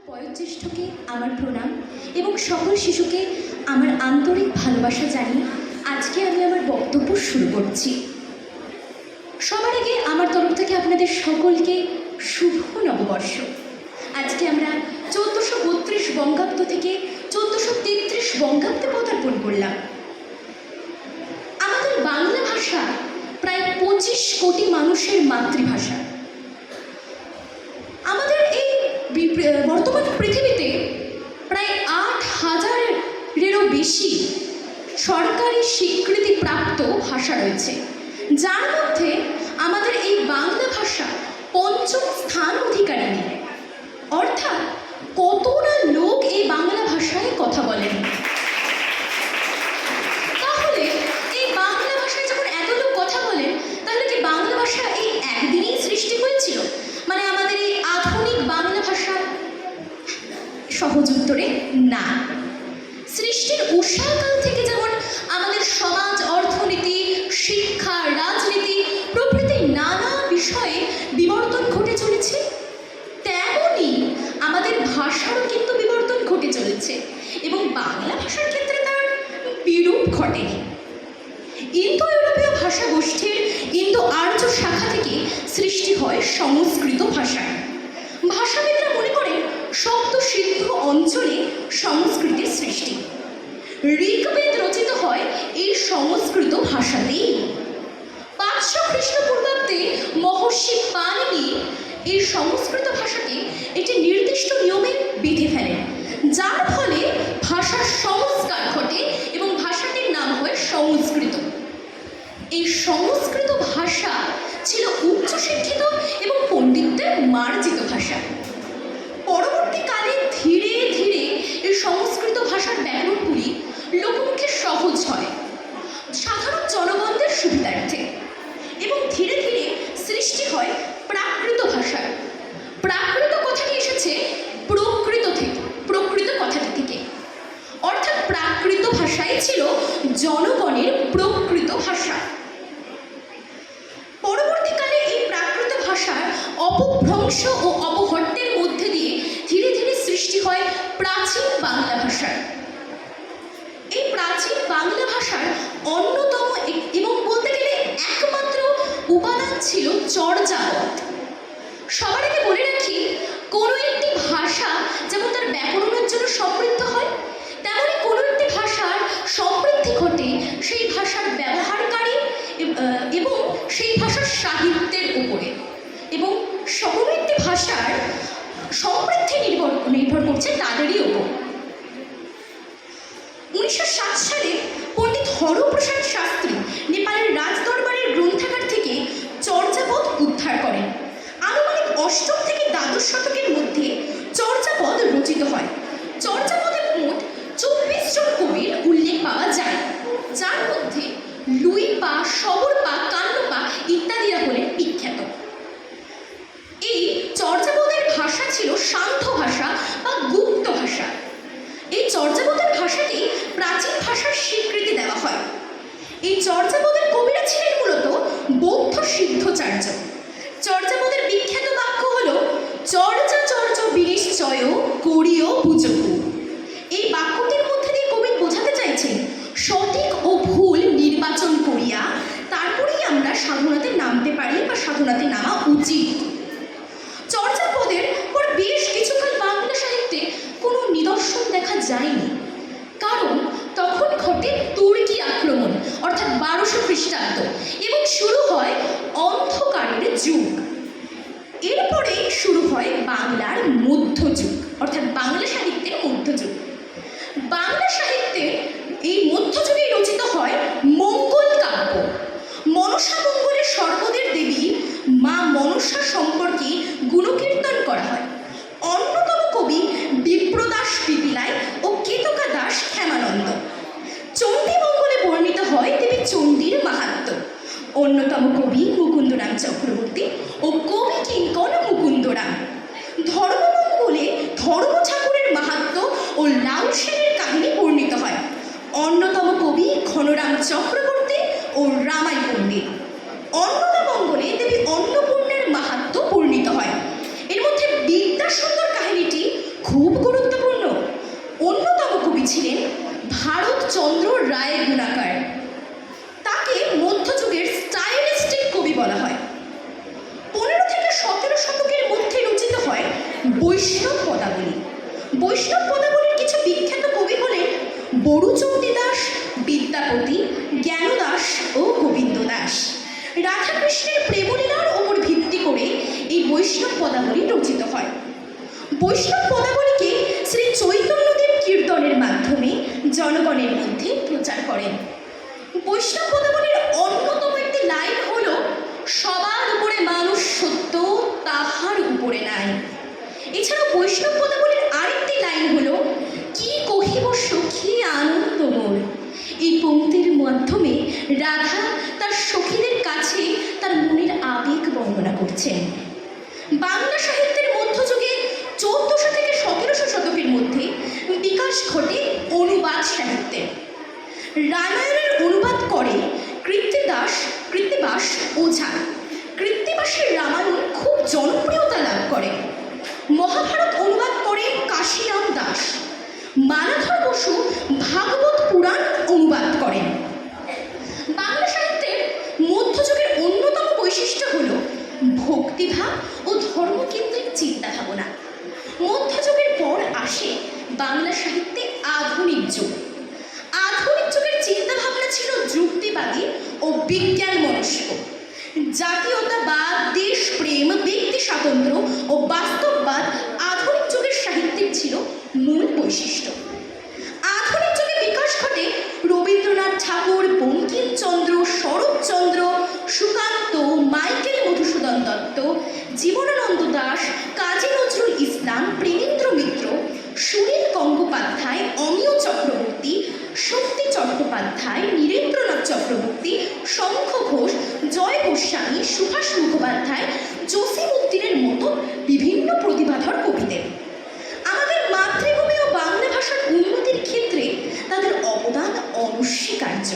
বয়োজ্যেষ্ঠকে আমার প্রণাম এবং সকল শিশুকে আমার আন্তরিক ভালোবাসা জানিয়ে আজকে আমি আমার বক্তব্য শুরু করছি। সবার আগে আমার তরফ থেকে আপনাদের সকলকে শুভ নববর্ষ। আজকে আমরা 1432 বঙ্গাব্দ থেকে 1433 বঙ্গাব্দে পদার্পণ করলাম। আমাদের বাংলা ভাষা প্রায় 25 কোটি মানুষের মাতৃভাষা। আমাদের এই বর্তমান পৃথিবীতে প্রায় 8,000-এরও বেশি সরকারি স্বীকৃতিপ্রাপ্ত ভাষা রয়েছে, যার মধ্যে আমাদের এই বাংলা ভাষা 5ম স্থান অধিকারী। অর্থাৎ কত না লোক এই বাংলা ভাষায় কথা বলেন। তাহলে এই বাংলা ভাষায় যখন এত লোক কথা বলেন, তাহলে কি বাংলা ভাষা এই একদিনেই সৃষ্টি হয়েছিল? মানে আমাদের এই আধুনিক বাংলা ভাষা? সহজ উত্তরে না। সৃষ্টির উষাকাল থেকে যেমন আমাদের সমাজ, অর্থনীতি, শিক্ষা, রাজনীতি প্রভৃতি নানা বিষয়ে বিবর্তন ঘটে চলেছে, তেমনই আমাদের ভাষারও কিন্তু বিবর্তন ঘটে চলেছে এবং বাংলা ভাষার ক্ষেত্রে তার বিরূপ ঘটেনি। ইন্দো ইউরোপীয় ভাষা গোষ্ঠীর ইন্দো আর্য শাখা থেকে সৃষ্টি হয় সংস্কৃত ভাষা। ভাষাবিদরা মনে করেন সপ্ত সিন্ধু অঞ্চলে সংস্কৃতের সৃষ্টি। ঋগ্বেদ রচিত হয় এই সংস্কৃত ভাষাতেই। 500 খ্রিস্টপূর্বাব্দে মহর্ষি পাণিনি এই সংস্কৃত ভাষাকে একটি নির্দিষ্ট নিয়মে বেঁধে ফেলেন, যার ফলে ভাষার সংস্কার ঘটে এবং ভাষাটির নাম হয় সংস্কৃত। এই সংস্কৃত ভাষা ছিল উচ্চশিক্ষিত এবং পণ্ডিতদের মার্জিত ভাষা। পরবর্তীকালে ধীরে ধীরে এই সংস্কৃত ভাষার ব্যাকরণগুলি লোকমুখে সহজ হয় সাধারণ জনগণদের সুবিধার্থে এবং ধীরে ধীরে সৃষ্টি হয় প্রাকৃত ভাষা। প্রাকৃত কথাটি এসেছে প্রকৃত থেকে, প্রকৃত কথাটি থেকে। অর্থাৎ প্রাকৃত ভাষাই ছিল জনগণের প্রকৃত ভাষা। পরবর্তীকালে এই প্রাকৃত ভাষার অপভ্রংশ ও অপহট্যের মধ্যে দিয়ে ধীরে ধীরে সৃষ্টি হয় প্রাচীন বাংলা ভাষার। এই প্রাচীন বাংলা ভাষার অন্যতম এবং বলতে গেলে একমাত্র উপাদান ছিল চর্যাপদ। সবার আগে বলে রাখি, কোনো একটি ভাষা যেমন তার ব্যাকরণের জন্য সমৃদ্ধ হয়, তেমনই কোনো একটি ভাষার সমৃদ্ধি ঘটে সেই ভাষার ব্যবহারকারী এবং সেই ভাষার সাহিত্যের উপরে। এবং কোনো একটি ভাষার সমৃদ্ধি নির্ভর করছে তাদেরই উপর। 1907 সালে পণ্ডিত হরপ্রসাদ শাস্ত্রী নেপালের রাজদরবারের গ্রন্থাগার থেকে চর্যাপদ উদ্ধার করেন। আনুমানিক 8ম থেকে দ্বাদশ শতকের মধ্যে চর্যাপদ রচিত হয়। চর্যাপদে মোট 24 জন কবির উল্লেখ পাওয়া যায়, যার মধ্যে লুই পা, সবর পা, কান্ন পা ইত্যাদিরা হলেন বিখ্যাত। এই চর্যাপদের ভাষা ছিল শান্ত ভাষা বা গুপ্ত ভাষা। এই চর্যাপদের ভাষাটি প্রাচীন ভাষার স্বীকৃতি দেওয়া হয়। এই চর্যাপদের কবিরা ছিলেন মূলত বৌদ্ধ সিদ্ধাচার্য। চর্যাপদের বিখ্যাত বাক্য হল চর্যাচর্য বিনিশ্চয় করিও বুঝকু। এই বাক্যটির মধ্যে দিয়ে কবি বোঝাতে চাইছেন সঠিক ও ভুল নির্বাচন করিয়া তারপরেই আমরা সাধনাতে নামতে পারি বা সাধনাতে নামা উচিত। চর্যাপদের পর বেশ কিছুকাল বাংলা সাহিত্যে কোনো নিদর্শন দেখা যায়নি, কারণ তখন ঘটে তুর্কি আক্রমণ অর্থাৎ 1200 খ্রিস্টাব্দ এবং শুরু হয় অন্ধকারের যুগ। এরপরে শুরু হয় বাংলার মধ্যযুগ অর্থাৎ বাংলা সাহিত্যের মধ্যযুগ। বাংলা সাহিত্যে এই মধ্যযুগে রচিত হয় মঙ্গল কাব্য। মনসা মঙ্গলের সর্বদের দেবী মা মনসা সম্পর্কে গুণকীর্তন করা হয়। অন্যতম কবি বিপ্রদাস পিপিলাই ও কেতকা দাস ক্ষেমানন্দ। চণ্ডী মঙ্গলে বর্ণিত হয় দেবী চণ্ডীর মাহাত্ম্য। অন্যতম কবি মুকুন্দরাম চক্রবর্তী ও কবি কিঙ্কর মুকুন্দরাম। ধর্মমঙ্গলে ধর্ম ঠাকুরের মাহাত্ম্য ও লাউ সেনের কাহিনী বর্ণিত হয়। অন্যতম কবি ঘনরাম চক্রবর্তী ও রামাই পণ্ডিত। অন্নদামঙ্গলে দেবী অন্নপূর্ণার মাহাত্ম্য বর্ণিত হয়। এর মধ্যে বিদ্যাসুন্দর কাহিনীটি খুব বড়ুচণ্ডী দাস, বিদ্যাপতি, জ্ঞানদাস ও গোবিন্দ দাস। রাধাকৃষ্ণের প্রেমলীলার ওপর ভিত্তি করে এই বৈষ্ণব পদাবলী রচিত হয়। বৈষ্ণব পদাবলীকে শ্রী চৈতন্যদেব কীর্তনের মাধ্যমে জনগণের মধ্যে প্রচার করেন। বৈষ্ণব পদাবলীর অন্যতম একটি লাইন হল, সবার উপরে মানুষ সত্য, তাহার উপরে নাই। এছাড়াও বৈষ্ণব পদাবলীর আরেকটি লাইন হল, কি কহিব সখী আনন্দ মোর। এই পংক্তির মাধ্যমে রাধা তার সখীদের কাছে তার মনের আবেগ বর্ণনা করছেন। বাংলা সাহিত্যের মধ্যযুগে 1400 থেকে 1700 শতকের মধ্যে বিকাশ ঘটে অনুবাদ সাহিত্যের। রামায়ণের অনুবাদ করে কৃত্তিবাস ওঝা। কৃত্তিবাসের রামায়ণ খুব জনপ্রিয়তা লাভ করে। মহাভারত অনুবাদ করেন কাশীরাম দাস। মালাধর বসু ভাগবত পুরাণ অনুবাদ করেন। বাংলা সাহিত্যের মধ্যযুগের অন্যতম বৈশিষ্ট্য হল ভক্তিভাব ও ধর্মকেন্দ্রিক চিন্তাভাবনা। মধ্যযুগের পর আসে বাংলা সাহিত্যে আধুনিক যুগ। আধুনিক যুগের চিন্তাভাবনা ছিল যুক্তিবাদী ও বিজ্ঞান মনস্ক। জাতীয়তাবাদ, দেশপ্রেম, ব্যক্তি স্বাতন্ত্র্য ও বাস্তববাদ আধুনিক যুগের সাহিত্যিক ছিল মূল বৈশিষ্ট্য। আধুনিক যুগে বিকাশ ঘটে রবীন্দ্রনাথ ঠাকুর, বঙ্কিমচন্দ্র, শরৎচন্দ্র, সুকান্ত, মাইকেল মধুসূদন দত্ত, জীবনানন্দ দাশ, কাজী নজরুল ইসলাম, প্রেমেন্দ্র মিত্র, সুনীল গঙ্গোপাধ্যায়, অমিয় চক্রবর্তী, শক্তি চট্টোপাধ্যায়, নীরেন্দ্রনাথ চক্রবর্তী, শঙ্খ ঘোষ, জয় গোস্বামী, সুভাষ মুখোপাধ্যায়, জসিম উদ্দিনের মতো বিভিন্ন প্রতিভাধর কবিদের। আমাদের মাতৃভূমি ও বাংলা ভাষার উন্নতির ক্ষেত্রে তাদের অবদান অনস্বীকার্য।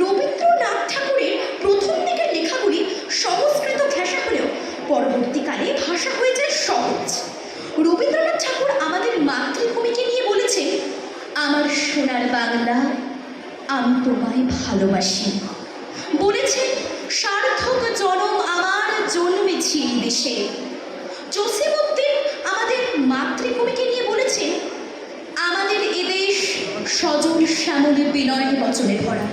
রবীন্দ্রনাথ ঠাকুরের প্রথম দিকের লেখাগুলি সংস্কৃত ঘেঁষা হলেও পরবর্তীকালে ভাষা হয়ে যায় সহজ। রবীন্দ্রনাথ ঠাকুর আমাদের মাতৃভূমিকে নিয়ে বলেছেন, আমার সোনার বাংলা, আমি তোমায় ভালোবাসি। বলেছেন, সার্থক জনম আমার, জন্মেছি দেশে। জসিম উদ্দিন আমাদের মাতৃভূমিকে নিয়ে বলেছেন, আমাদের এদেশ সজল শ্যামলে বিনয় বচনে ভরা।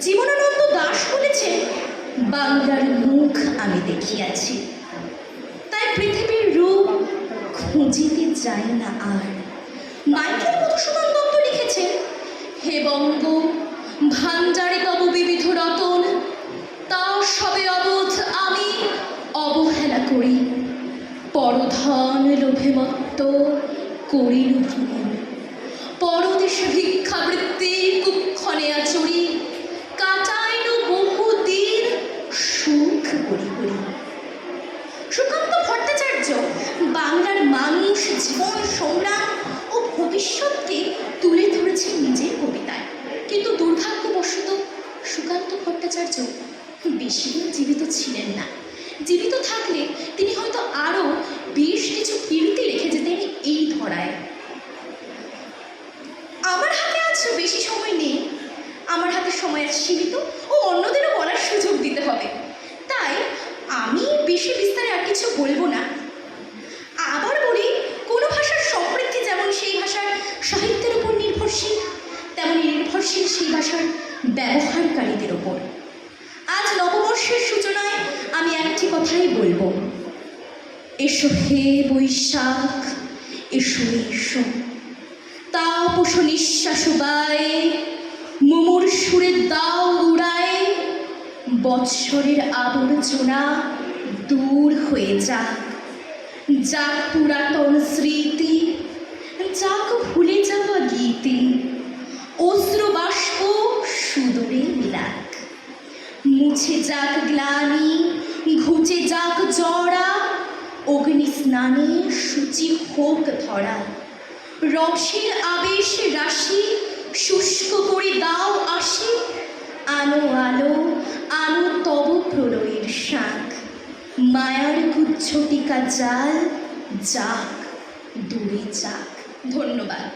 জীবনানন্দ দাশ বলেছেন, বাংলার মুখ আমি দেখিয়াছি, তাই পৃথিবীর রূপ খুঁজিতে যাই না আর। মাইকেল মধুসূদন দত্ত লিখেছেন, হে বঙ্গ, ভাণ্ডারে তব বিবিধ রতন, তা সবে অবোধ আমি অবহেলা করি। পরধন লোভে মত্ত করিল ভ্রমণ, পরদেশে ভিক্ষাবৃত্তি কুক্ষণে আচরি, কাটাইল বহুদিন সুখ করি করি। সুকান্ত ভট্টাচার্য বাংলার মানুষ, জীবন, সংগ্রাম ও ভবিষ্যৎকে তুলে ধরেছেন নিজের কবিতায়। কিন্তু দুর্ভাগ্যবশত সুকান্ত ভট্টাচার্য বেশি দিন জীবিত ছিলেন না। জীবিত থাকলে তিনি হয়তো আরও বেশ কিছু কীর্তি রেখে যেতেন এই ধরায়। আমার হাতে আজ বেশি সময় নেই। আমার হাতে সময় আজ সীমিত ও অন্যদেরও বলার সুযোগ দিতে হবে। তাই আমি বেশি বিস্তারে আর কিছু বলবো না। আবার বলি, কোনো ভাষার সমৃদ্ধি যেমন সেই ভাষার সাহিত্যের উপর নির্ভরশীল, তেমনি নির্ভরশীল সেই ভাষার ব্যবহারকারীদের ওপর। আজ নববর্ষের সূচনায় আমি একটি কথাই বলবো, এসো হে বৈশাখ, এসো এসো। তাপস নিঃশ্বাস বায়ে, মুমুর সুরের দাও উড়ায়, বৎসরের আবর্জনা দূর হয়ে যাক। যাক পুরাতন স্মৃতি, যাক ভুলে যাওয়া গীতি, অশ্রু বাষ্প সুদূরে মিলাক। মুছে যাক গ্লানি, ঘুচে যাক জড়া, অগ্নি স্নানে সূচি হোক ধরা। রসের আবেশ রাশি শুষ্ক করে দাও আসি, আনো আলো, আনো তব প্রলয়ের শাঁখ। মায়ার গুচ্ছটিকা জাল যাক, দূরে যাক। ধন্যবাদ।